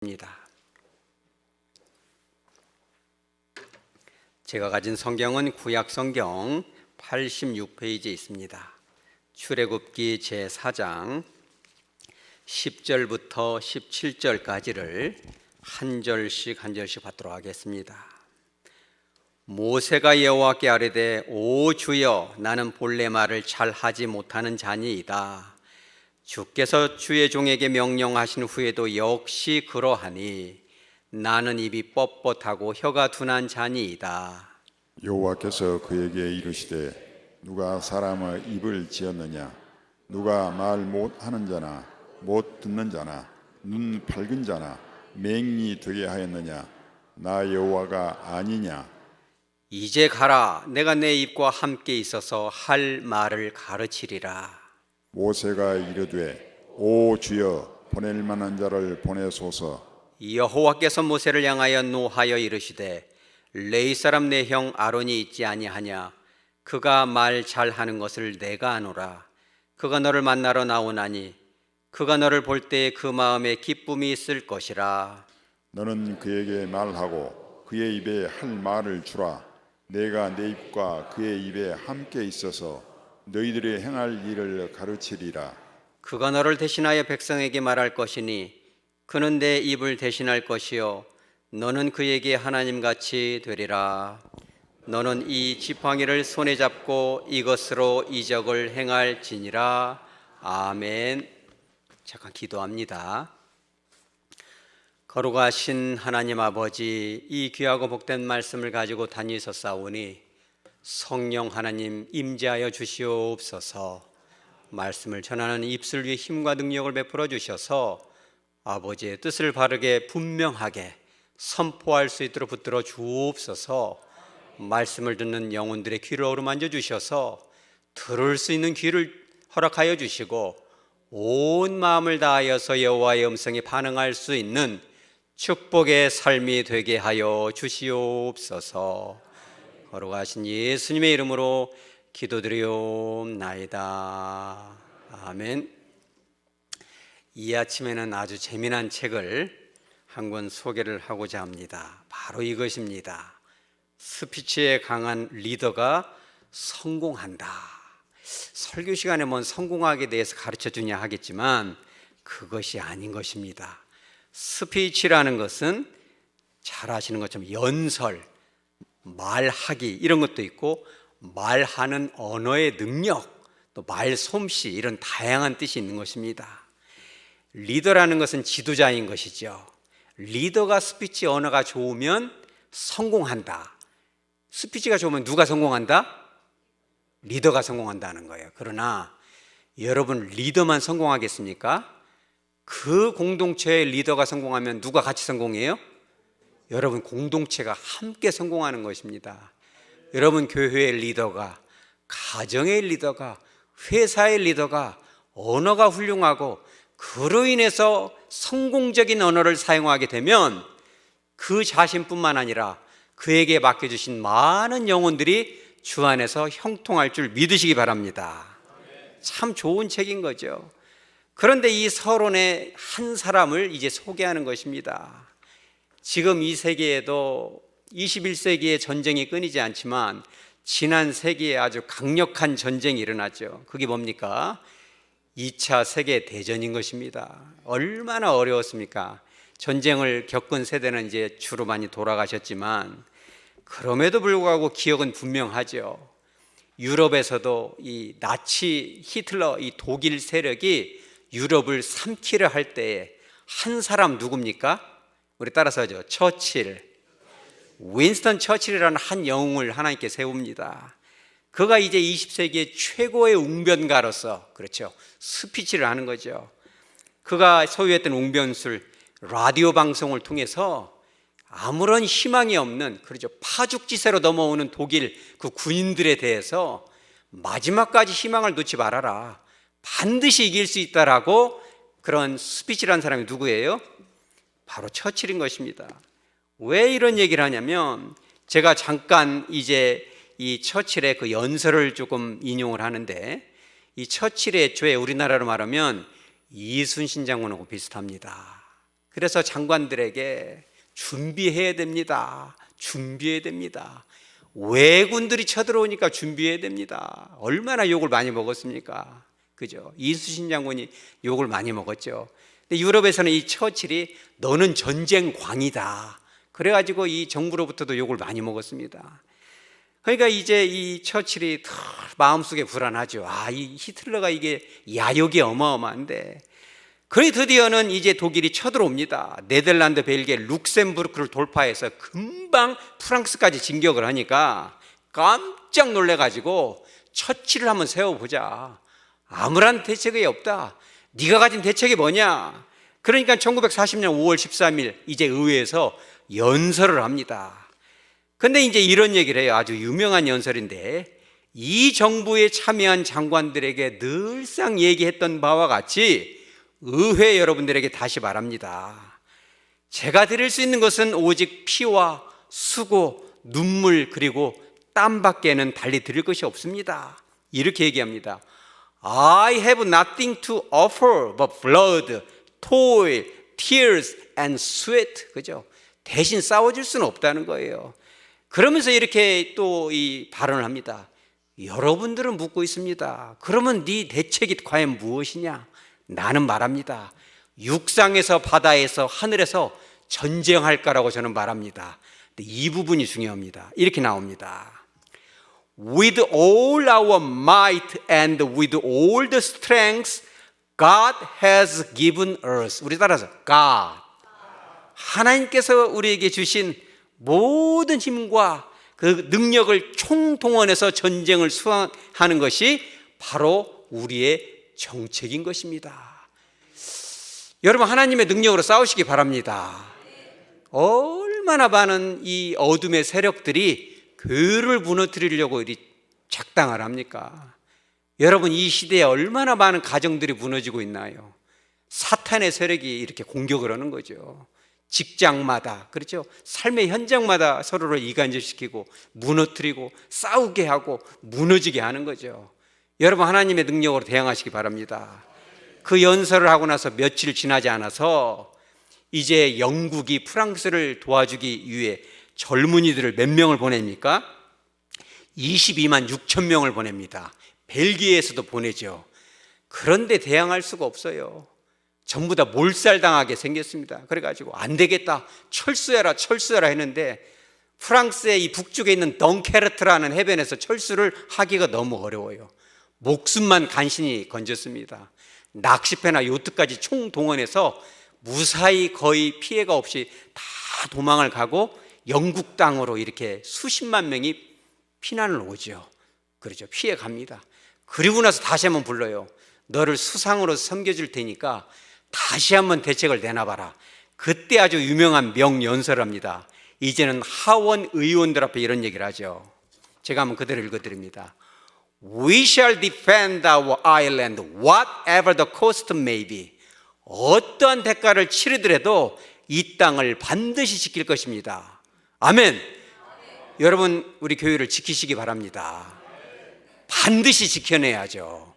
입니다. 제가 가진 성경은 구약 성경 86페이지에 있습니다. 출애굽기 제4장 10절부터 17절까지를 한 절씩 받도록 하겠습니다. 모세가 여호와께 아뢰되 오 주여, 나는 본래 말을 잘 하지 못하는 자니이다. 주께서 주의 종에게 명령하신 후에도 역시 그러하니 나는 입이 뻣뻣하고 혀가 둔한 자니이다. 여호와께서 그에게 이르시되 누가 사람의 입을 지었느냐? 누가 말 못하는 자나 못 듣는 자나 눈 밝은 자나 맹인이 되게 하였느냐? 나 여호와가 아니냐? 이제 가라. 내가 내 입과 함께 있어서 할 말을 가르치리라. 모세가 이르되 오 주여, 보낼 만한 자를 보내소서. 여호와께서 모세를 향하여 노하여 이르시되 레위 사람 내 형 아론이 있지 아니하냐? 그가 말 잘하는 것을 내가 아노라. 그가 너를 만나러 나오나니 그가 너를 볼 때에 그 마음에 기쁨이 있을 것이라. 너는 그에게 말하고 그의 입에 할 말을 주라. 내가 내 입과 그의 입에 함께 있어서 너희들이 행할 일을 가르치리라. 그가 너를 대신하여 백성에게 말할 것이니 그는 내 입을 대신할 것이요 너는 그에게 하나님같이 되리라. 너는 이 지팡이를 손에 잡고 이것으로 이적을 행할지니라. 아멘. 잠깐 기도합니다. 거룩하신 하나님 아버지, 이 귀하고 복된 말씀을 가지고 다니셨사오니 성령 하나님 임재하여 주시옵소서. 말씀을 전하는 입술 위에 힘과 능력을 베풀어 주셔서 아버지의 뜻을 바르게 분명하게 선포할 수 있도록 붙들어 주옵소서. 말씀을 듣는 영혼들의 귀를 어루만져 주셔서 들을 수 있는 귀를 허락하여 주시고 온 마음을 다하여서 여호와의 음성에 반응할 수 있는 축복의 삶이 되게 하여 주시옵소서. 거룩하신 예수님의 이름으로 기도드리옵나이다. 아멘. 이 아침에는 아주 재미난 책을 한 권 소개를 하고자 합니다. 바로 이것입니다. 스피치에 강한 리더가 성공한다. 설교 시간에 뭔 성공학에 대해서 가르쳐 주냐 하겠지만 그것이 아닌 것입니다. 스피치라는 것은 잘 아시는 것처럼 연설, 말하기 이런 것도 있고 말하는 언어의 능력, 또 말솜씨 이런 다양한 뜻이 있는 것입니다. 리더라는 것은 지도자인 것이죠. 리더가 스피치 언어가 좋으면 성공한다. 스피치가 좋으면 누가 성공한다? 리더가 성공한다는 거예요. 그러나 여러분, 리더만 성공하겠습니까? 그 공동체의 리더가 성공하면 누가 같이 성공해요? 여러분, 공동체가 함께 성공하는 것입니다. 여러분, 교회의 리더가, 가정의 리더가, 회사의 리더가 언어가 훌륭하고 그로 인해서 성공적인 언어를 사용하게 되면 그 자신뿐만 아니라 그에게 맡겨주신 많은 영혼들이 주 안에서 형통할 줄 믿으시기 바랍니다. 참 좋은 책인 거죠. 그런데 이 서론의 한 사람을 이제 소개하는 것입니다. 지금 이 세계에도 21세기의 전쟁이 끊이지 않지만 지난 세기에 아주 강력한 전쟁이 일어났죠. 그게 뭡니까? 2차 세계대전인 것입니다. 얼마나 어려웠습니까? 전쟁을 겪은 세대는 이제 주로 많이 돌아가셨지만 그럼에도 불구하고 기억은 분명하죠. 유럽에서도 이 나치 히틀러, 이 독일 세력이 유럽을 삼키려 할 때에 한 사람 누굽니까? 우리 따라서 하죠. 처칠, 윈스턴 처칠이라는 한 영웅을 하나님께 세웁니다. 그가 이제 20세기의 최고의 웅변가로서, 그렇죠, 스피치를 하는 거죠. 그가 소유했던 웅변술, 라디오 방송을 통해서 아무런 희망이 없는, 그렇죠, 파죽지세로 넘어오는 독일 그 군인들에 대해서 마지막까지 희망을 놓지 말아라, 반드시 이길 수 있다라고 그런 스피치라는 사람이 누구예요? 바로 처칠인 것입니다. 왜 이런 얘기를 하냐면 제가 잠깐 이제 이 처칠의 그 연설을 조금 인용을 하는데 이 처칠의 애초에 우리나라로 말하면 이순신 장군하고 비슷합니다. 그래서 장관들에게 준비해야 됩니다. 준비해야 됩니다. 왜군들이 쳐들어오니까 준비해야 됩니다. 얼마나 욕을 많이 먹었습니까? 그죠? 이순신 장군이 욕을 많이 먹었죠. 근데 유럽에서는 이 처칠이 너는 전쟁광이다. 그래가지고 이 정부로부터도 욕을 많이 먹었습니다. 그러니까 이제 이 처칠이 마음속에 불안하죠. 이 히틀러가 이게 야욕이 어마어마한데. 그래 드디어는 이제 독일이 쳐들어옵니다. 네덜란드, 벨기에, 룩셈부르크를 돌파해서 금방 프랑스까지 진격을 하니까 깜짝 놀래가지고 처칠을 한번 세워보자. 아무런 대책이 없다. 네가 가진 대책이 뭐냐? 그러니까 1940년 5월 13일 이제 의회에서 연설을 합니다. 근데 이제 이런 얘기를 해요. 아주 유명한 연설인데, 이 정부에 참여한 장관들에게 늘상 얘기했던 바와 같이 의회 여러분들에게 다시 말합니다. 제가 드릴 수 있는 것은 오직 피와 수고, 눈물 그리고 땀밖에는 달리 드릴 것이 없습니다. 이렇게 얘기합니다. I have nothing to offer but blood, toil, tears and sweat. 그죠? 대신 싸워줄 수는 없다는 거예요. 그러면서 이렇게 또 이 발언을 합니다. 여러분들은 묻고 있습니다. 그러면 네 대책이 과연 무엇이냐? 나는 말합니다. 육상에서, 바다에서, 하늘에서 전쟁할 거라고 저는 말합니다. 근데 이 부분이 중요합니다. 이렇게 나옵니다. With all our might and with all the strength God has given us. 우리 따라서 God. 하나님께서 우리에게 주신 모든 힘과 그 능력을 총동원해서 전쟁을 수행하는 것이 바로 우리의 정책인 것입니다. 여러분, 하나님의 능력으로 싸우시기 바랍니다. 얼마나 많은 이 어둠의 세력들이 교회를 무너뜨리려고 작당을 합니까? 여러분, 이 시대에 얼마나 많은 가정들이 무너지고 있나요? 사탄의 세력이 이렇게 공격을 하는 거죠. 직장마다, 그렇죠? 삶의 현장마다 서로를 이간질시키고 무너뜨리고 싸우게 하고 무너지게 하는 거죠. 여러분, 하나님의 능력으로 대항하시기 바랍니다. 그 연설을 하고 나서 며칠 지나지 않아서 이제 영국이 프랑스를 도와주기 위해 젊은이들을 몇 명을 보냅니까? 22만 6천 명을 보냅니다. 벨기에에서도 보내죠. 그런데 대항할 수가 없어요. 전부 다 몰살당하게 생겼습니다. 그래가지고 안 되겠다, 철수해라 철수해라 했는데 프랑스의 이 북쪽에 있는 덩케르트라는 해변에서 철수를 하기가 너무 어려워요. 목숨만 간신히 건졌습니다. 낚시배나 요트까지 총동원해서 무사히 거의 피해가 없이 다 도망을 가고 영국 땅으로 이렇게 수십만 명이 피난을 오죠. 그렇죠. 피해 갑니다. 그리고 나서 다시 한번 불러요. 너를 수상으로 섬겨줄 테니까 다시 한번 대책을 내놔봐라. 그때 아주 유명한 명연설을 합니다. 이제는 하원 의원들 앞에 이런 얘기를 하죠. 제가 한번 그대로 읽어드립니다. We shall defend our island whatever the cost may be. 어떠한 대가를 치르더라도 이 땅을 반드시 지킬 것입니다. 아멘. 여러분, 우리 교회를 지키시기 바랍니다. 반드시 지켜내야죠.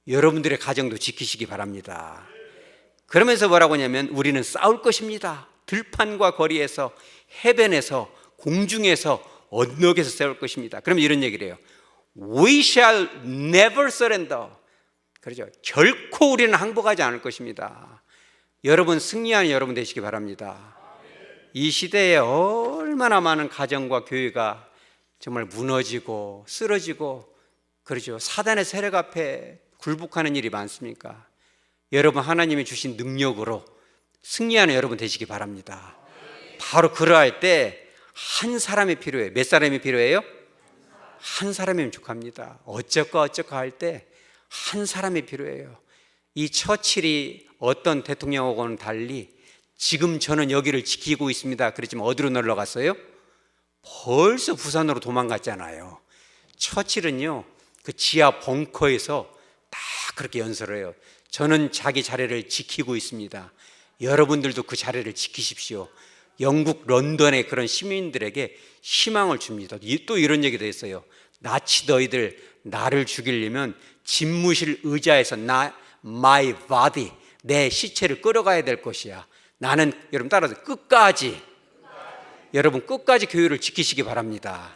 여러분들의 가정도 지키시기 바랍니다. 그러면서 뭐라고 하냐면 우리는 싸울 것입니다. 들판과 거리에서, 해변에서, 공중에서, 언덕에서 싸울 것입니다. 그러면 이런 얘기를 해요. We shall never surrender. 그렇죠. 결코 우리는 항복하지 않을 것입니다. 여러분, 승리하는 여러분 되시기 바랍니다. 이 시대에 얼마나 많은 가정과 교회가 정말 무너지고 쓰러지고, 그렇죠. 사단의 세력 앞에 굴복하는 일이 많습니까? 여러분, 하나님이 주신 능력으로 승리하는 여러분 되시기 바랍니다. 바로 그러할 때 한 사람이 필요해요. 몇 사람이 필요해요? 한 사람이면 족합니다. 어쩌까 할 때 한 사람이 필요해요. 이 처칠이 어떤 대통령하고는 달리 지금 저는 여기를 지키고 있습니다. 그렇지만 어디로 놀러 갔어요? 벌써 부산으로 도망갔잖아요. 처칠은요, 그 지하 벙커에서 딱 그렇게 연설을 해요. 저는 자기 자리를 지키고 있습니다. 여러분들도 그 자리를 지키십시오. 영국 런던의 그런 시민들에게 희망을 줍니다. 또 이런 얘기도 했어요. 나치 너희들 나를 죽이려면 집무실 의자에서 my body, 내 시체를 끌어가야 될 것이야. 나는, 여러분 따라서 끝까지, 여러분 끝까지 교회를 지키시기 바랍니다.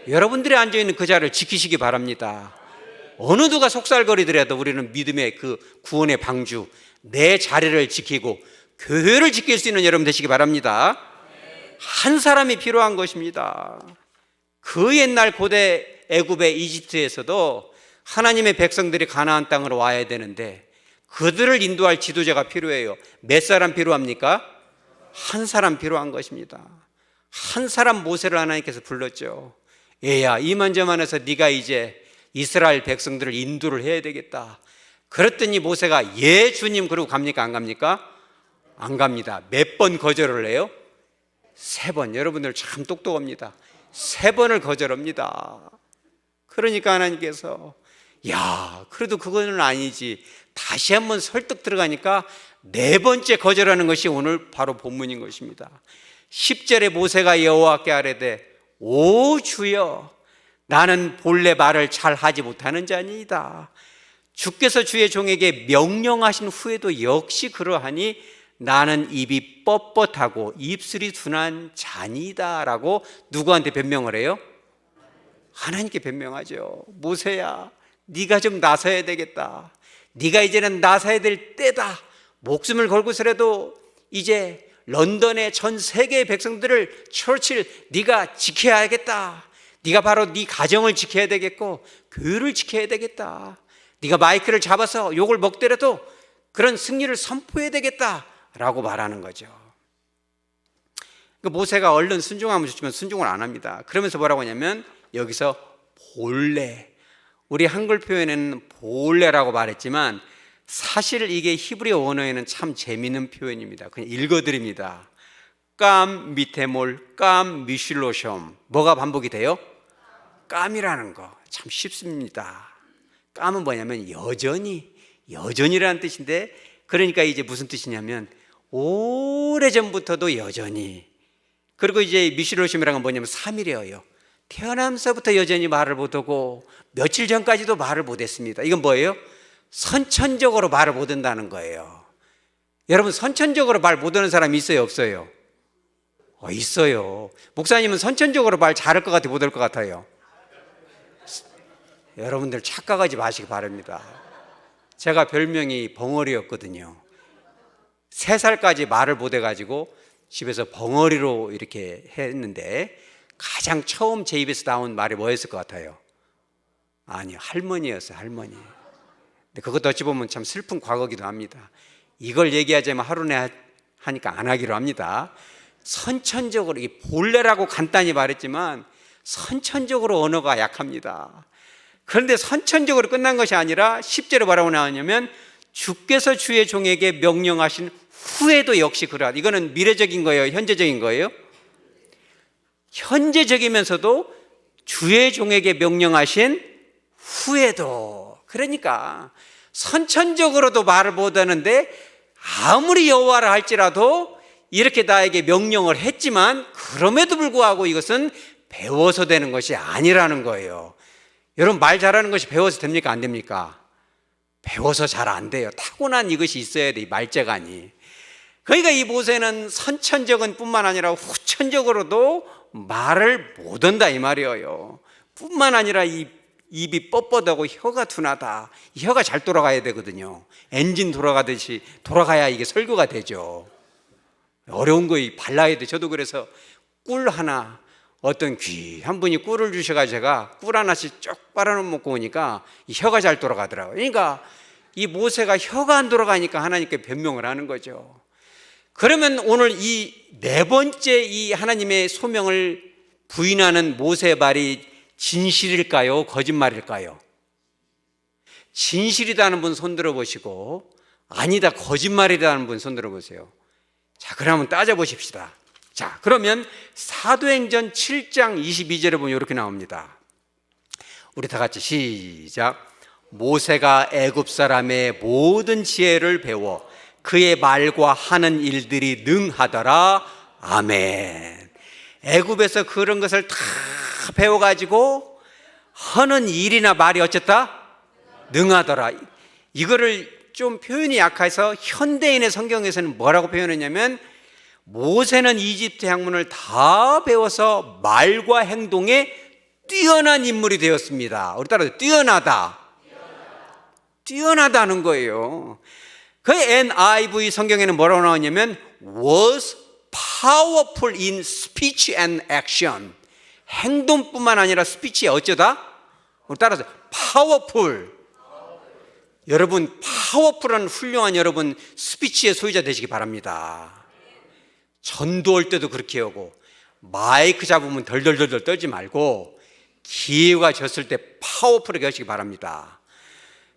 여러분들이 앉아있는 그 자리를 지키시기 바랍니다. 어느 누가 속살거리더라도 우리는 믿음의 그 구원의 방주, 내 자리를 지키고 교회를 지킬 수 있는 여러분 되시기 바랍니다. 한 사람이 필요한 것입니다. 그 옛날 고대 애굽의 이집트에서도 하나님의 백성들이 가나안 땅으로 와야 되는데 그들을 인도할 지도자가 필요해요. 몇 사람 필요합니까? 한 사람 필요한 것입니다. 한 사람 모세를 하나님께서 불렀죠. 얘야, 이만저만해서 네가 이제 이스라엘 백성들을 인도를 해야 되겠다. 그랬더니 모세가 예 주님 그러고 갑니까? 안 갑니까? 안 갑니다. 몇 번 거절을 해요? 3번. 여러분들 참 똑똑합니다. 3번을 거절합니다. 그러니까 하나님께서 야, 그래도 그거는 아니지. 다시 한번 설득 들어가니까 4번째 거절하는 것이 오늘 바로 본문인 것입니다. 10절에 모세가 여호와께 아뢰되 오 주여, 나는 본래 말을 잘 하지 못하는 자니이다. 주께서 주의 종에게 명령하신 후에도 역시 그러하니 나는 입이 뻣뻣하고 입술이 둔한 자니이다 라고 누구한테 변명을 해요? 하나님께 변명하죠. 모세야, 네가 좀 나서야 되겠다. 네가 이제는 나서야 될 때다. 목숨을 걸고서라도 이제 런던의 전 세계의 백성들을, 처치를 네가 지켜야겠다. 네가 바로 네 가정을 지켜야 되겠고 교회를 지켜야 되겠다. 네가 마이크를 잡아서 욕을 먹더라도 그런 승리를 선포해야 되겠다 라고 말하는 거죠. 모세가 얼른 순종하면 좋지만 순종을 안 합니다. 그러면서 뭐라고 하냐면 여기서 본래, 우리 한글 표현에는 본래라고 말했지만 사실 이게 히브리 언어에는 참 재미있는 표현입니다. 그냥 읽어드립니다. 깜 미테몰 깜 미슐로숑. 뭐가 반복이 돼요? 깜이라는 거 참 쉽습니다. 깜은 뭐냐면 여전히라는 뜻인데, 그러니까 이제 무슨 뜻이냐면 오래전부터도 여전히. 그리고 이제 미슐로숑이라는 건 뭐냐면 3일이에요. 태어나면서부터 여전히 말을 못하고 며칠 전까지도 말을 못했습니다. 이건 뭐예요? 선천적으로 말을 못한다는 거예요. 여러분, 선천적으로 말 못하는 사람이 있어요, 없어요? 있어요. 목사님은 선천적으로 말 잘할 것 같아요, 못할 것 같아요? 여러분들 착각하지 마시기 바랍니다. 제가 별명이 벙어리였거든요. 3살까지 말을 못해가지고 집에서 벙어리로 이렇게 했는데 가장 처음 제 입에서 나온 말이 뭐였을 것 같아요? 아니요, 할머니였어요, 할머니. 근데 그것도 어찌 보면 참 슬픈 과거기도 합니다. 이걸 얘기하자면 하루내 하니까 안 하기로 합니다. 선천적으로, 이 본래라고 간단히 말했지만 선천적으로 언어가 약합니다. 그런데 선천적으로 끝난 것이 아니라 10절에 뭐라고 나오냐면 주께서 주의 종에게 명령하신 후에도 역시 그러하다. 이거는 미래적인 거예요, 현재적인 거예요? 현재적이면서도 주의 종에게 명령하신 후에도. 그러니까 선천적으로도 말을 못하는데 아무리 여호와라 할지라도 이렇게 나에게 명령을 했지만 그럼에도 불구하고 이것은 배워서 되는 것이 아니라는 거예요. 여러분, 말 잘하는 것이 배워서 됩니까? 안 됩니까? 배워서 잘 안 돼요. 타고난 이것이 있어야 돼, 이 말재간이. 그러니까 이 모세는 선천적인 뿐만 아니라 후천적으로도 말을 못한다 이 말이에요. 뿐만 아니라 이 입이 뻣뻣하고 혀가 둔하다. 이 혀가 잘 돌아가야 되거든요. 엔진 돌아가듯이 돌아가야 이게 설교가 되죠. 어려운 거 발라야 돼. 저도 그래서 꿀 하나, 어떤 귀한 분이 꿀을 주셔가지고 제가 꿀 하나씩 쭉 빨아먹고 오니까 이 혀가 잘 돌아가더라고요. 그러니까 이 모세가 혀가 안 돌아가니까 하나님께 변명을 하는 거죠. 그러면 오늘 이 4번째 이 하나님의 소명을 부인하는 모세의 말이 진실일까요? 거짓말일까요? 진실이라는 분 손 들어보시고 아니다, 거짓말이라는 분 손 들어보세요. 자, 그러면 따져보십시다. 자, 그러면 사도행전 7장 22절에 보면 이렇게 나옵니다. 우리 다 같이 시작. 모세가 애굽 사람의 모든 지혜를 배워 그의 말과 하는 일들이 능하더라. 아멘. 애굽에서 그런 것을 다 배워가지고 하는 일이나 말이 어쨌다? 능하더라. 이거를 좀 표현이 약해서 현대인의 성경에서는 뭐라고 표현했냐면 모세는 이집트 학문을 다 배워서 말과 행동에 뛰어난 인물이 되었습니다. 우리 따라서 뛰어나다는 거예요. 그 NIV 성경에는 뭐라고 나오냐면 was powerful in speech and action. 행동뿐만 아니라 스피치에 어쩌다? 우리 따라서 powerful. 여러분 파워풀한 훌륭한 여러분 스피치의 소유자 되시기 바랍니다. 전도할 때도 그렇게 하고 마이크 잡으면 덜덜덜덜 떨지 말고 기회가 졌을 때 파워풀하게 하시기 바랍니다.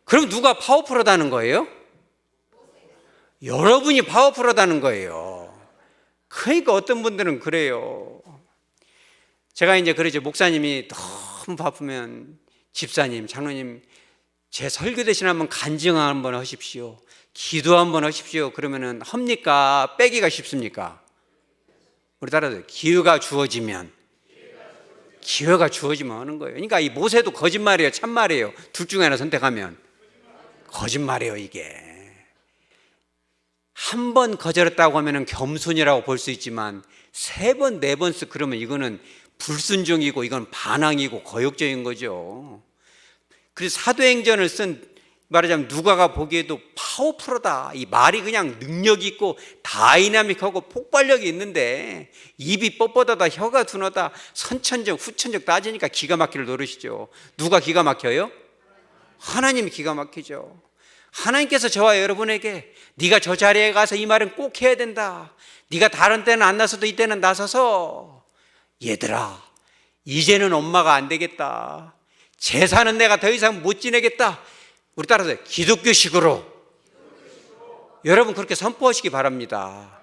그럼 누가 파워풀하다는 거예요? 여러분이 파워풀하다는 거예요. 그러니까 어떤 분들은 그래요. 제가 이제 그러죠. 목사님이 너무 바쁘면 집사님, 장로님 제 설교 대신 한번 간증 한번 하십시오. 기도 한번 하십시오. 그러면은 합니까? 빼기가 쉽습니까? 우리 따라서 기회가 주어지면 하는 거예요. 그러니까 이 모세도 거짓말이에요, 참말이에요. 둘 중에 하나 선택하면 거짓말이에요. 이게 한 번 거절했다고 하면은 겸손이라고 볼 수 있지만 세 번, 네 번씩 그러면 이거는 불순종이고 이건 반항이고 거역적인 거죠. 그래서 사도행전을 쓴 말하자면 누가가 보기에도 파워풀하다. 이 말이 그냥 능력 있고 다이나믹하고 폭발력이 있는데 입이 뻣뻣하다, 혀가 둔하다, 선천적, 후천적 따지니까 기가 막힐 노릇이죠. 누가 기가 막혀요? 하나님이 기가 막히죠. 하나님께서 저와 여러분에게 네가 저 자리에 가서 이 말은 꼭 해야 된다. 네가 다른 때는 안 나서도 이때는 나서서 얘들아 이제는 엄마가 안 되겠다. 제사는 내가 더 이상 못 지내겠다. 우리 따라서 기독교식으로 여러분 그렇게 선포하시기 바랍니다.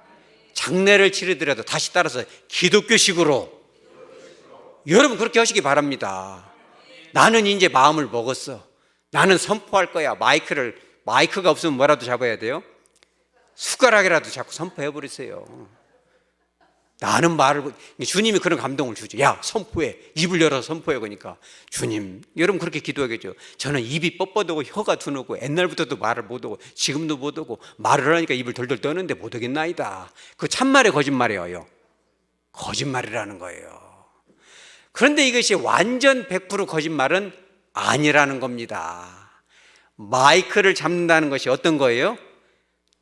장례를 치르더라도 다시 따라서 기독교식으로 여러분 그렇게 하시기 바랍니다. 나는 이제 마음을 먹었어. 나는 선포할 거야. 마이크가 없으면 뭐라도 잡아야 돼요? 숟가락이라도 잡고 선포해버리세요. 나는 주님이 그런 감동을 주죠. 야, 선포해. 입을 열어서 선포해. 그러니까 주님, 여러분 그렇게 기도하겠죠. 저는 입이 뻣뻣하고 혀가 둔하고 옛날부터도 말을 못하고 지금도 못하고 말을 하니까 입을 덜덜 떠는데 못하겠나이다. 그 참말이에요, 거짓말이에요? 거짓말이라는 거예요. 그런데 이것이 완전 100% 거짓말은 아니라는 겁니다. 마이크를 잡는다는 것이 어떤 거예요?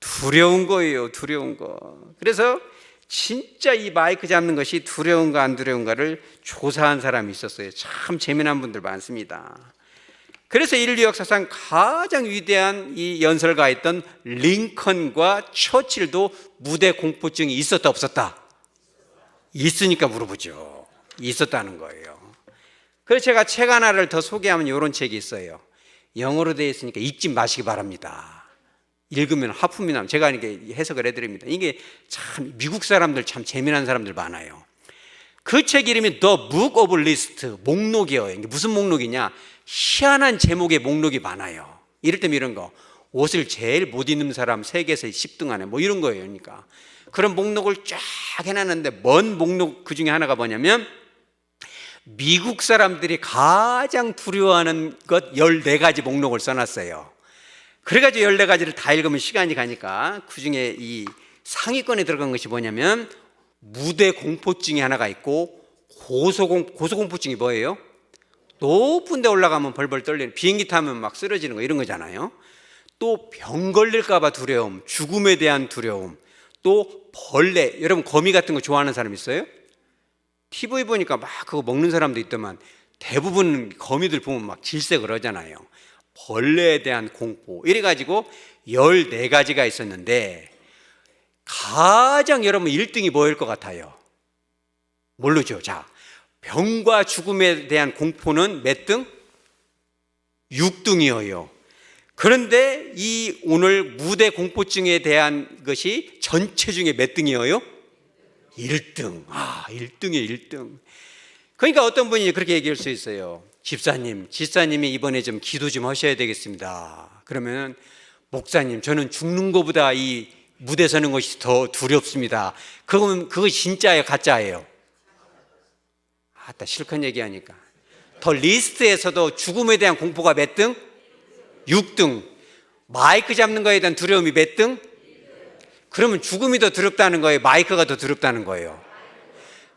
두려운 거예요. 두려운 거. 그래서 진짜 이 마이크 잡는 것이 두려운가 안 두려운가를 조사한 사람이 있었어요. 참 재미난 분들 많습니다. 그래서 인류 역사상 가장 위대한 이 연설가였던 링컨과 처칠도 무대 공포증이 있었다 없었다? 있으니까 물어보죠. 있었다는 거예요. 그래서 제가 책 하나를 더 소개하면 이런 책이 있어요. 영어로 되어 있으니까 읽지 마시기 바랍니다. 읽으면 하품이 나면 제가 이렇게 해석을 해드립니다. 이게 참 미국 사람들 참 재미난 사람들 많아요. 그 책 이름이 The Book of List, 목록이에요. 이게 무슨 목록이냐? 희한한 제목의 목록이 많아요. 이럴 때면 이런 거, 옷을 제일 못 입는 사람 세계에서 10등 안에 뭐 이런 거예요. 그러니까 그런 목록을 쫙 해놨는데 뭔 목록 그 중에 하나가 뭐냐면 미국 사람들이 가장 두려워하는 것 14가지 목록을 써놨어요. 그래가지고 14가지를 다 읽으면 시간이 가니까 그 중에 이 상위권에 들어간 것이 뭐냐면 무대 공포증이 하나가 있고 고소공포증이 뭐예요? 높은 데 올라가면 벌벌 떨리는, 비행기 타면 막 쓰러지는 거 이런 거잖아요. 또 병 걸릴까 봐 두려움, 죽음에 대한 두려움, 또 벌레, 여러분 거미 같은 거 좋아하는 사람 있어요? TV 보니까 막 그거 먹는 사람도 있더만 대부분 거미들 보면 막 질색을 하잖아요. 벌레에 대한 공포 이래가지고 14가지가 있었는데 가장 여러분 1등이 뭐일 것 같아요? 모르죠. 자, 병과 죽음에 대한 공포는 몇 등? 6등이에요. 그런데 이 오늘 무대 공포증에 대한 것이 전체 중에 몇 등이에요? 1등. 1등이에요, 1등. 그러니까 어떤 분이 그렇게 얘기할 수 있어요. 집사님이 이번에 좀 기도 좀 하셔야 되겠습니다. 그러면 목사님, 저는 죽는 것보다 이 무대 서는 것이 더 두렵습니다. 그러면 그거 진짜예요, 가짜예요? 실컷 얘기하니까. 더 리스트에서도 죽음에 대한 공포가 몇 등? 6등. 마이크 잡는 거에 대한 두려움이 몇 등? 그러면 죽음이 더 두렵다는 거예요? 마이크가 더 두렵다는 거예요?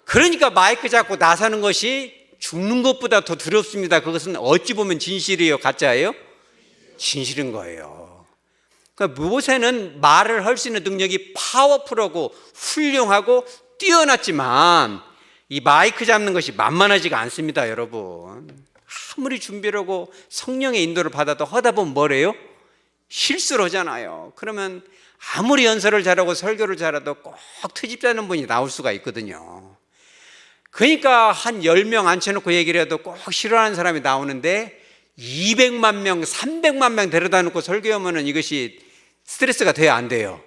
그러니까 마이크 잡고 나서는 것이 죽는 것보다 더 두렵습니다. 그것은 어찌 보면 진실이에요? 가짜예요? 진실인 거예요. 그러니까 모세는 말을 할 수 있는 능력이 파워풀하고 훌륭하고 뛰어났지만 이 마이크 잡는 것이 만만하지가 않습니다, 여러분. 아무리 준비를 하고 성령의 인도를 받아도 하다 보면 뭐래요? 실수를 하잖아요. 그러면 아무리 연설을 잘하고 설교를 잘해도 꼭 트집자는 분이 나올 수가 있거든요. 그러니까 한 10명 앉혀놓고 얘기를 해도 꼭 싫어하는 사람이 나오는데 200만 명, 300만 명 데려다 놓고 설교하면 이것이 스트레스가 돼야 안 돼요?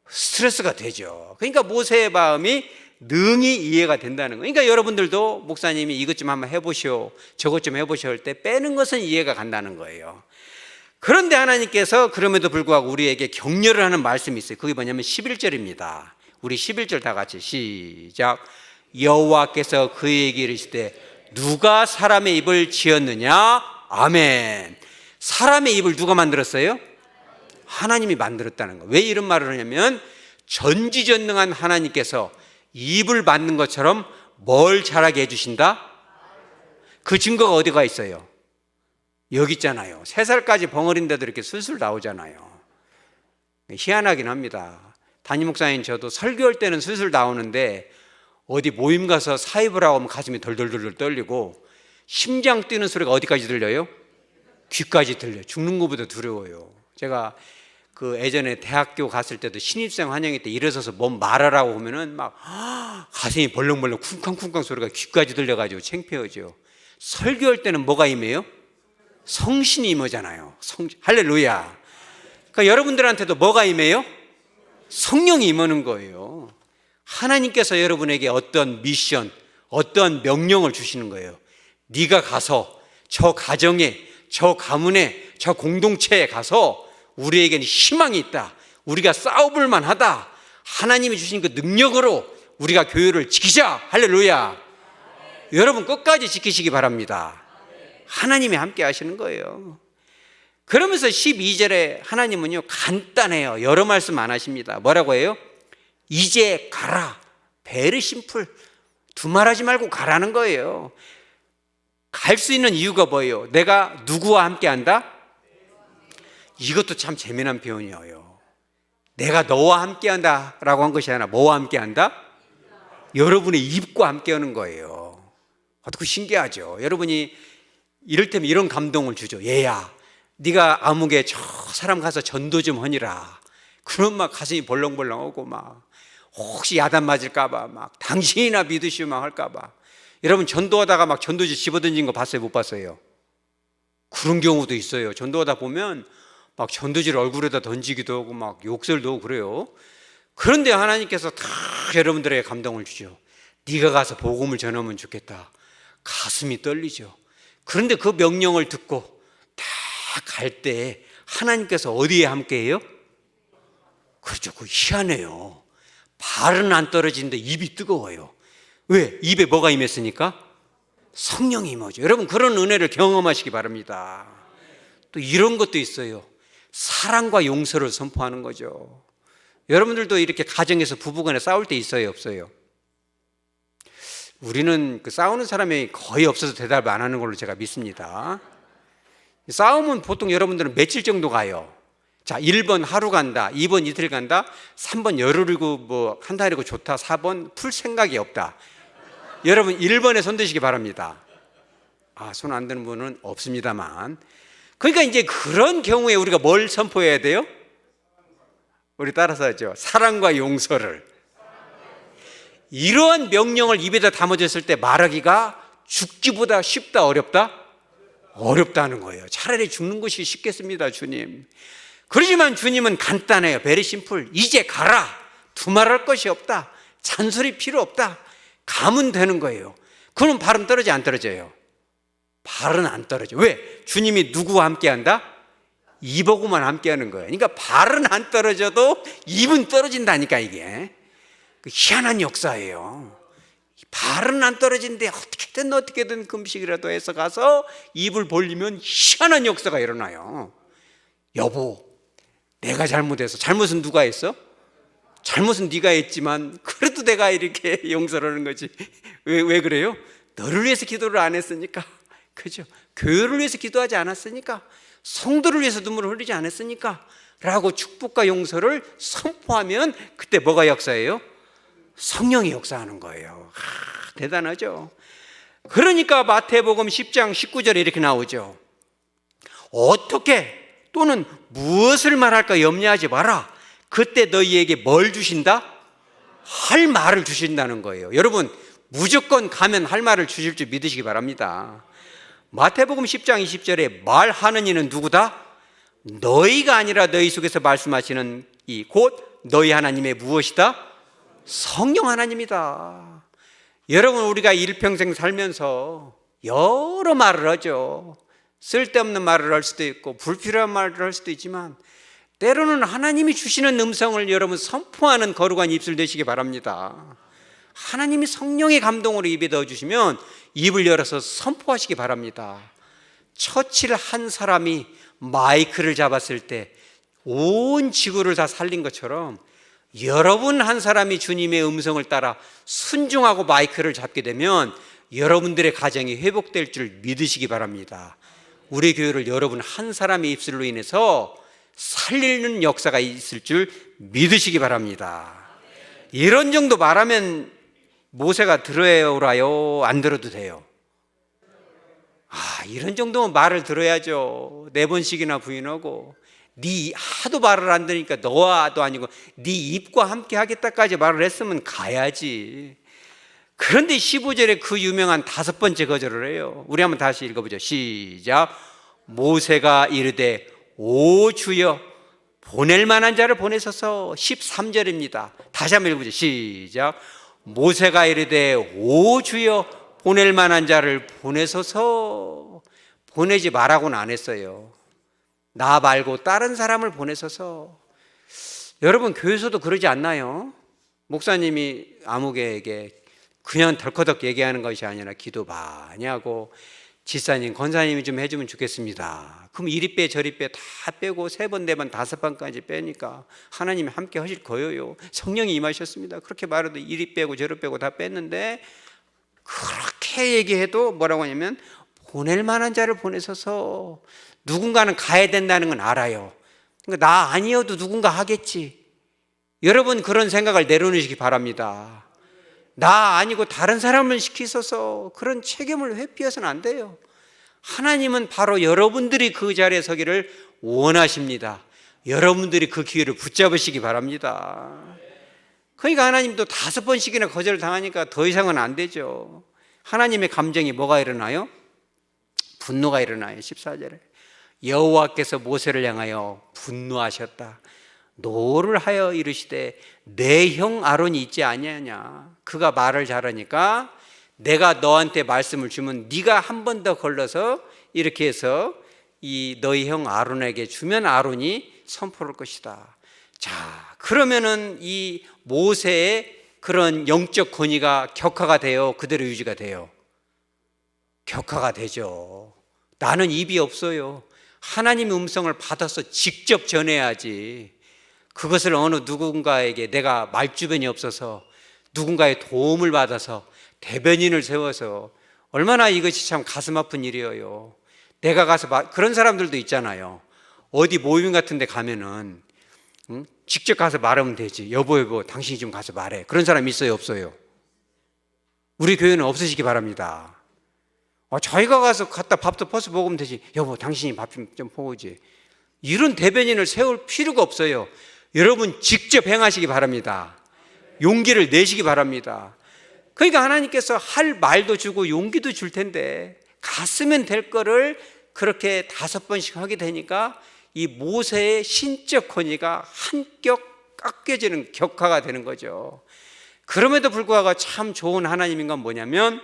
스트레스가 되죠. 그러니까 모세의 마음이 능히 이해가 된다는 거예요. 그러니까 여러분들도 목사님이 이것 좀 한번 해보시오, 저것 좀 해보시오 할 때 빼는 것은 이해가 간다는 거예요. 그런데 하나님께서 그럼에도 불구하고 우리에게 격려를 하는 말씀이 있어요. 그게 뭐냐면 11절입니다. 우리 11절 다 같이 시작. 여호와께서 그에게 이르시되 누가 사람의 입을 지었느냐? 아멘. 사람의 입을 누가 만들었어요? 하나님이 만들었다는 거예요. 왜 이런 말을 하냐면 전지전능한 하나님께서 입을 만든 것처럼 뭘 잘하게 해주신다? 그 증거가 어디가 있어요? 여기 있잖아요. 3살까지 벙어리인데도 이렇게 술술 나오잖아요. 희한하긴 합니다. 담임 목사님 저도 설교할 때는 술술 나오는데 어디 모임 가서 사입을 하고 하면 가슴이 덜덜덜 떨리고 심장 뛰는 소리가 어디까지 들려요? 귀까지 들려요. 죽는 것보다 두려워요. 제가 그 예전에 대학교 갔을 때도 신입생 환영회 때 일어서서 뭔 말하라고 하면은 막 가슴이 벌렁벌렁 쿵쾅쿵쾅 소리가 귀까지 들려가지고 창피하죠. 설교할 때는 뭐가 임해요? 성신이 임하잖아요. 할렐루야. 그러니까 여러분들한테도 뭐가 임해요? 성령이 임하는 거예요. 하나님께서 여러분에게 어떤 미션, 어떤 명령을 주시는 거예요. 네가 가서 저 가정에, 저 가문에, 저 공동체에 가서 우리에게는 희망이 있다. 우리가 싸워볼 만하다. 하나님이 주신 그 능력으로 우리가 교회를 지키자. 할렐루야. 여러분 끝까지 지키시기 바랍니다. 하나님이 함께 하시는 거예요. 그러면서 12절에 하나님은요 간단해요. 여러 말씀 안 하십니다. 뭐라고 해요? 이제 가라. 베리 심플. 두말하지 말고 가라는 거예요. 갈 수 있는 이유가 뭐예요? 내가 누구와 함께 한다? 이것도 참 재미난 표현이에요. 내가 너와 함께 한다 라고 한 것이 아니라 뭐와 함께 한다? 여러분의 입과 함께 하는 거예요. 어떻게 신기하죠? 여러분이 이를테면 이런 감동을 주죠. 얘야, 네가 아무개 저 사람 가서 전도 좀 하니라. 그럼 막 가슴이 벌렁벌렁하고 막 혹시 야단 맞을까봐 막 당신이나 믿으시오 막 할까봐. 여러분 전도하다가 막 전도지 집어던진 거 봤어요? 못 봤어요? 그런 경우도 있어요. 전도하다 보면 막 전도지를 얼굴에다 던지기도 하고 막 욕설도 하고 그래요. 그런데 하나님께서 다 여러분들에게 감동을 주죠. 네가 가서 복음을 전하면 좋겠다. 가슴이 떨리죠. 그런데 그 명령을 듣고 다 갈 때 하나님께서 어디에 함께해요? 그렇죠. 그 희한해요. 발은 안 떨어지는데 입이 뜨거워요. 왜? 입에 뭐가 임했으니까? 성령이 임하죠. 여러분 그런 은혜를 경험하시기 바랍니다. 또 이런 것도 있어요. 사랑과 용서를 선포하는 거죠. 여러분들도 이렇게 가정에서 부부간에 싸울 때 있어요, 없어요? 우리는 그 싸우는 사람이 거의 없어서 대답 안 하는 걸로 제가 믿습니다. 싸움은 보통 여러분들은 며칠 정도 가요. 자, 1번 하루 간다, 2번 이틀 간다, 3번 열흘이고 뭐 한 달이고 좋다, 4번 풀 생각이 없다. 여러분 1번에 손 드시기 바랍니다. 손 안 드는 분은 없습니다만. 그러니까 이제 그런 경우에 우리가 뭘 선포해야 돼요? 우리 따라서 하죠. 사랑과 용서를. 이러한 명령을 입에다 담아줬을 때 말하기가 죽기보다 쉽다, 어렵다? 어렵다는 거예요. 차라리 죽는 것이 쉽겠습니다, 주님. 그러지만 주님은 간단해요. 베리 심플. 이제 가라. 두말할 것이 없다. 잔소리 필요 없다. 가면 되는 거예요. 그럼 발은 떨어져 안 떨어져요? 발은 안 떨어져. 왜? 주님이 누구와 함께 한다? 입하고만 함께 하는 거예요. 그러니까 발은 안 떨어져도 입은 떨어진다니까 이게. 그 희한한 역사예요. 발은 안 떨어지는데 어떻게든 금식이라도 해서 가서 입을 벌리면 희한한 역사가 일어나요. 여보, 내가 잘못해서. 잘못은 누가 했어? 잘못은 네가 했지만 그래도 내가 이렇게 용서를 하는 거지. 왜 그래요? 너를 위해서 기도를 안 했으니까. 그죠? 교회를 위해서 기도하지 않았으니까, 성도를 위해서 눈물을 흘리지 않았으니까 라고 축복과 용서를 선포하면 그때 뭐가 역사예요? 성령이 역사하는 거예요. 대단하죠. 그러니까 마태복음 10장 19절에 이렇게 나오죠. 어떻게 또는 무엇을 말할까 염려하지 마라. 그때 너희에게 뭘 주신다? 할 말을 주신다는 거예요. 여러분, 무조건 가면 할 말을 주실 줄 믿으시기 바랍니다. 마태복음 10장 20절에 말하는 이는 누구다? 너희가 아니라 너희 속에서 말씀하시는 이 곧 너희 하나님의 무엇이다? 성령 하나님이다. 여러분, 우리가 일평생 살면서 여러 말을 하죠. 쓸데없는 말을 할 수도 있고 불필요한 말을 할 수도 있지만, 때로는 하나님이 주시는 음성을 여러분 선포하는 거룩한 입술 되시기 바랍니다. 하나님이 성령의 감동으로 입에 넣어주시면 입을 열어서 선포하시기 바랍니다. 처칠 한 사람이 마이크를 잡았을 때 온 지구를 다 살린 것처럼, 여러분 한 사람이 주님의 음성을 따라 순종하고 마이크를 잡게 되면 여러분들의 가정이 회복될 줄 믿으시기 바랍니다. 우리 교회를 여러분 한 사람의 입술로 인해서 살리는 역사가 있을 줄 믿으시기 바랍니다. 이런 정도 말하면 모세가 들어요라요? 안 들어도 돼요? 이런 정도면 말을 들어야죠. 4번씩이나 부인하고, 네 하도 말을 안 들으니까 너와도 아니고 네 입과 함께 하겠다까지 말을 했으면 가야지. 그런데 15절에 그 유명한 5번째 거절을 해요. 우리 한번 다시 읽어보죠. 시작. 모세가 이르되 오 주여 보낼 만한 자를 보내소서. 13절입니다. 다시 한번 읽어보죠. 시작. 모세가 이르되 오 주여 보낼 만한 자를 보내소서. 보내지 말라고는 안 했어요. 나 말고 다른 사람을 보내소서. 여러분, 교회에서도 그러지 않나요? 목사님이 아무개에게 그냥 덜커덕 얘기하는 것이 아니라 기도 많이 하고, 지사님, 권사님이 좀 해주면 좋겠습니다. 그럼 이리 빼 저리 빼 다 빼고 3번, 4번, 5번까지 빼니까 하나님이 함께 하실 거예요. 성령이 임하셨습니다. 그렇게 말해도 이리 빼고 저리 빼고 다 뺐는데, 그렇게 얘기해도 뭐라고 하냐면 보낼 만한 자를 보내셔서, 누군가는 가야 된다는 건 알아요. 그러니까 나 아니어도 누군가 하겠지. 여러분, 그런 생각을 내려놓으시기 바랍니다. 나 아니고 다른 사람을 시키셔서 그런 책임을 회피해서는 안 돼요. 하나님은 바로 여러분들이 그 자리에 서기를 원하십니다. 여러분들이 그 기회를 붙잡으시기 바랍니다. 그러니까 하나님도 5번씩이나 거절을 당하니까 더 이상은 안 되죠. 하나님의 감정이 뭐가 일어나요? 분노가 일어나요. 14절에 여호와께서 모세를 향하여 분노하셨다. 노를 하여 이르시되 내 형 아론이 있지 아니하냐. 그가 말을 잘하니까 내가 너한테 말씀을 주면 네가 한 번 더 걸러서 이렇게 해서 이 너희 형 아론에게 주면 아론이 선포할 것이다. 자, 그러면은 이 모세의 그런 영적 권위가 격화가 돼요? 그대로 유지가 돼요? 격화가 되죠. 나는 입이 없어요. 하나님의 음성을 받아서 직접 전해야지. 그것을 어느 누군가에게 내가 말주변이 없어서 누군가의 도움을 받아서 대변인을 세워서, 얼마나 이것이 참 가슴 아픈 일이에요. 내가 가서 그런 사람들도 있잖아요. 어디 모임 같은 데 가면은 직접 가서 말하면 되지. 여보 당신이 좀 가서 말해. 그런 사람 있어요, 없어요? 우리 교회는 없으시기 바랍니다. 저희가 가서 갖다 밥도 퍼서 먹으면 되지. 여보 당신이 밥 좀 퍼오지. 이런 대변인을 세울 필요가 없어요. 여러분 직접 행하시기 바랍니다. 용기를 내시기 바랍니다. 그러니까 하나님께서 할 말도 주고 용기도 줄 텐데 갔으면 될 거를 그렇게 5번씩 하게 되니까 이 모세의 신적 권위가 한격 깎여지는, 격화가 되는 거죠. 그럼에도 불구하고 참 좋은 하나님인 건 뭐냐면,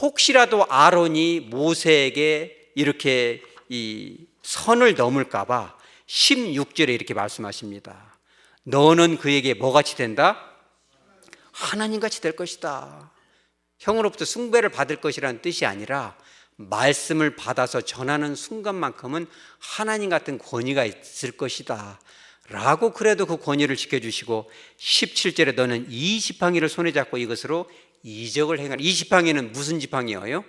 혹시라도 아론이 모세에게 이렇게 이 선을 넘을까 봐 16절에 이렇게 말씀하십니다. 너는 그에게 뭐같이 된다? 하나님같이 될 것이다. 형으로부터 숭배를 받을 것이라는 뜻이 아니라 말씀을 받아서 전하는 순간만큼은 하나님 같은 권위가 있을 것이다 라고 그래도 그 권위를 지켜주시고 17절에 너는 이 지팡이를 손에 잡고 이것으로 이적을 행하라. 이 지팡이는 무슨 지팡이예요?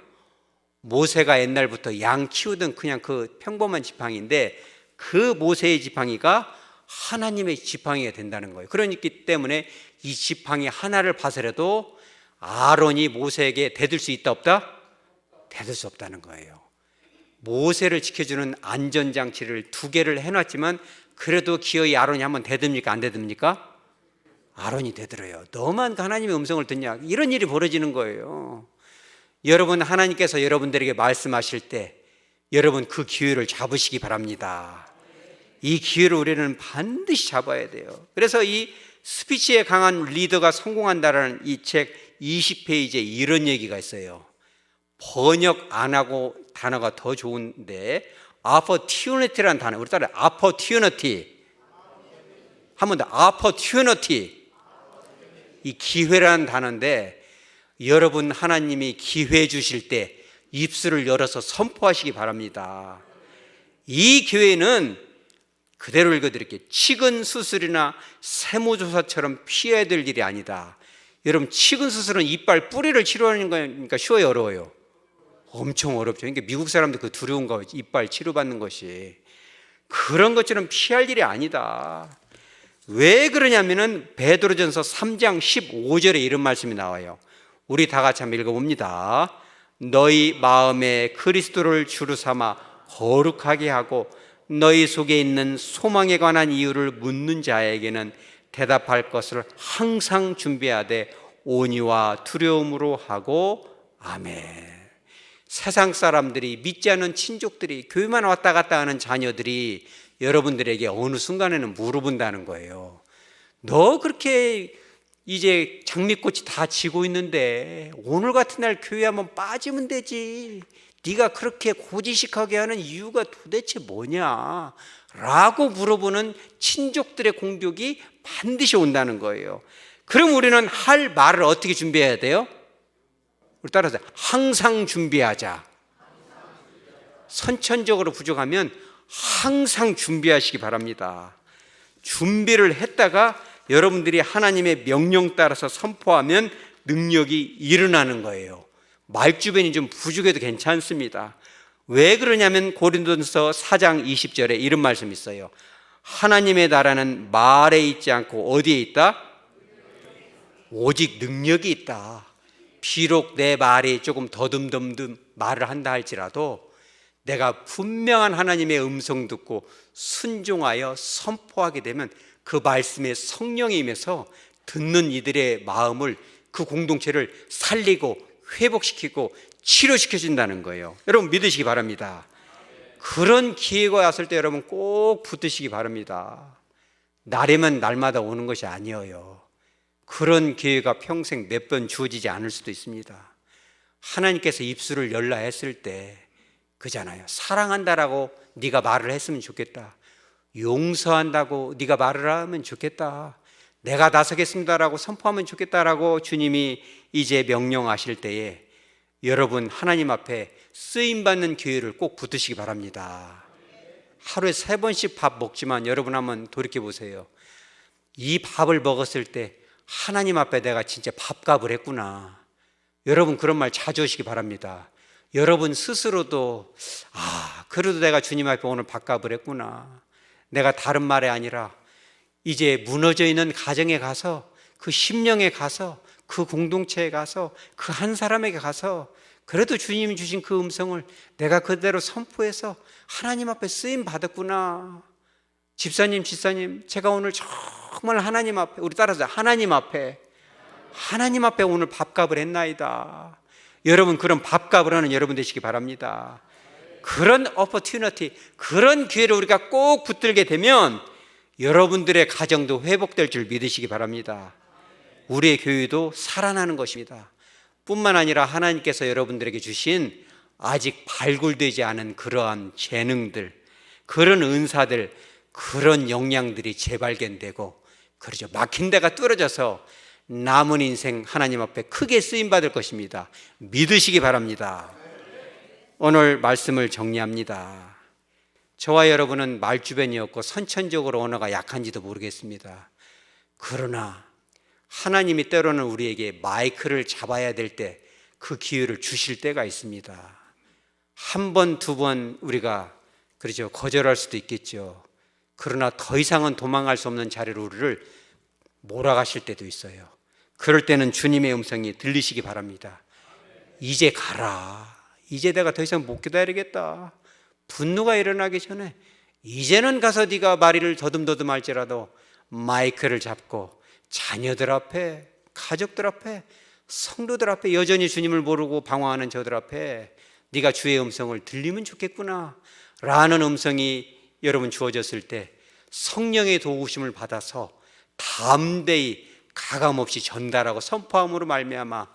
모세가 옛날부터 양 키우던 그냥 그 평범한 지팡이인데 그 모세의 지팡이가 하나님의 지팡이가 된다는 거예요. 그렇기 때문에 이 지팡이 하나를 봐서라도 아론이 모세에게 대들 수 있다 없다? 대들 수 없다는 거예요. 모세를 지켜주는 안전장치를 2개를 해놨지만 그래도 기어이 아론이 한번 대듭니까? 안 대듭니까? 아론이 대들어요. 너만 하나님의 음성을 듣냐? 이런 일이 벌어지는 거예요. 여러분, 하나님께서 여러분들에게 말씀하실 때 여러분 그 기회를 잡으시기 바랍니다. 이 기회를 우리는 반드시 잡아야 돼요. 그래서 이 스피치에 강한 리더가 성공한다라는 이 책 20페이지에 이런 얘기가 있어요. 번역 안 하고 단어가 더 좋은데 opportunity라는 단어, 우리 따라 opportunity, 한 번 더 opportunity, 이 기회라는 단어인데 여러분 하나님이 기회 주실 때 입술을 열어서 선포하시기 바랍니다. 이 기회는 그대로 읽어드릴게요. 치근 수술이나 세무조사처럼 피해야 될 일이 아니다. 여러분, 치근 수술은 이빨 뿌리를 치료하는 거니까 쉬워요, 어려워요? 엄청 어렵죠. 그러니까 미국 사람들 그 두려운 거, 이빨 치료받는 것이 그런 것처럼 피할 일이 아니다. 왜 그러냐면은 베드로전서 3장 15절에 이런 말씀이 나와요. 우리 다 같이 한번 읽어봅니다. 너희 마음에 그리스도를 주로 삼아 거룩하게 하고 너희 속에 있는 소망에 관한 이유를 묻는 자에게는 대답할 것을 항상 준비하되 온유와 두려움으로 하고 아멘. 세상 사람들이, 믿지 않는 친족들이, 교회만 왔다 갔다 하는 자녀들이 여러분들에게 어느 순간에는 물어본다는 거예요. 너 그렇게 이제 장미꽃이 다 지고 있는데 오늘 같은 날 교회 한번 빠지면 되지. 네가 그렇게 고지식하게 하는 이유가 도대체 뭐냐? 라고 물어보는 친족들의 공격이 반드시 온다는 거예요. 그럼 우리는 할 말을 어떻게 준비해야 돼요? 우리 따라서 항상 준비하자. 선천적으로 부족하면 항상 준비하시기 바랍니다. 준비를 했다가 여러분들이 하나님의 명령 따라서 선포하면 능력이 일어나는 거예요. 말주변이 좀 부족해도 괜찮습니다. 왜 그러냐면 고린도전서 4장 20절에 이런 말씀이 있어요. 하나님의 나라는 말에 있지 않고 어디에 있다? 오직 능력이 있다. 비록 내 말이 조금 더듬더듬 말을 한다 할지라도 내가 분명한 하나님의 음성 듣고 순종하여 선포하게 되면 그 말씀에 성령이 임해서 듣는 이들의 마음을, 그 공동체를 살리고 회복시키고 치료시켜준다는 거예요. 여러분 믿으시기 바랍니다. 그런 기회가 왔을 때 여러분 꼭 붙으시기 바랍니다. 날이면 날마다 오는 것이 아니에요. 그런 기회가 평생 몇 번 주어지지 않을 수도 있습니다. 하나님께서 입술을 열라 했을 때 그잖아요. 사랑한다라고 네가 말을 했으면 좋겠다. 용서한다고 네가 말을 하면 좋겠다. 내가 나서겠습니다라고 선포하면 좋겠다라고 주님이 이제 명령하실 때에 여러분 하나님 앞에 쓰임받는 기회를 꼭 붙으시기 바랍니다. 하루에 3번씩 밥 먹지만 여러분 한번 돌이켜보세요. 이 밥을 먹었을 때 하나님 앞에 내가 진짜 밥값을 했구나. 여러분 그런 말 자주 하시기 바랍니다. 여러분 스스로도 그래도 내가 주님 앞에 오늘 밥값을 했구나. 내가 다른 말이 아니라 이제 무너져 있는 가정에 가서, 그 심령에 가서, 그 공동체에 가서, 그 한 사람에게 가서 그래도 주님이 주신 그 음성을 내가 그대로 선포해서 하나님 앞에 쓰임 받았구나. 집사님, 제가 오늘 정말 하나님 앞에, 우리 따라서 하나님 앞에 오늘 밥값을 했나이다. 여러분 그런 밥값을 하는 여러분 되시기 바랍니다. 그런 opportunity, 그런 기회를 우리가 꼭 붙들게 되면 여러분들의 가정도 회복될 줄 믿으시기 바랍니다. 우리의 교회도 살아나는 것입니다. 뿐만 아니라 하나님께서 여러분들에게 주신 아직 발굴되지 않은 그러한 재능들, 그런 은사들, 그런 역량들이 재발견되고 그러죠. 막힌 데가 뚫어져서 남은 인생 하나님 앞에 크게 쓰임받을 것입니다. 믿으시기 바랍니다. 오늘 말씀을 정리합니다. 저와 여러분은 말주변이었고 선천적으로 언어가 약한지도 모르겠습니다. 그러나 하나님이 때로는 우리에게 마이크를 잡아야 될 때 그 기회를 주실 때가 있습니다. 한 번, 두 번 우리가 그렇죠, 거절할 수도 있겠죠. 그러나 더 이상은 도망갈 수 없는 자리로 우리를 몰아가실 때도 있어요. 그럴 때는 주님의 음성이 들리시기 바랍니다. 이제 가라. 이제 내가 더 이상 못 기다리겠다. 분노가 일어나기 전에 이제는 가서 네가 말을 더듬더듬 할지라도 마이크를 잡고 자녀들 앞에, 가족들 앞에, 성도들 앞에, 여전히 주님을 모르고 방황하는 저들 앞에 네가 주의 음성을 들리면 좋겠구나 라는 음성이 여러분 주어졌을 때 성령의 도우심을 받아서 담대히 가감없이 전달하고 선포함으로 말미암아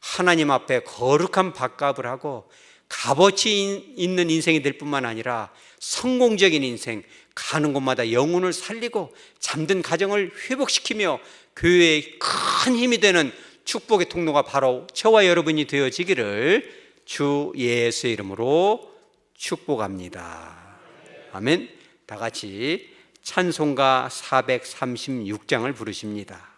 하나님 앞에 거룩한 밥값을 하고 값어치 있는 인생이 될 뿐만 아니라 성공적인 인생, 가는 곳마다 영혼을 살리고 잠든 가정을 회복시키며 교회에 큰 힘이 되는 축복의 통로가 바로 저와 여러분이 되어지기를 주 예수의 이름으로 축복합니다. 아멘. 다 같이 찬송가 436장을 부르십니다.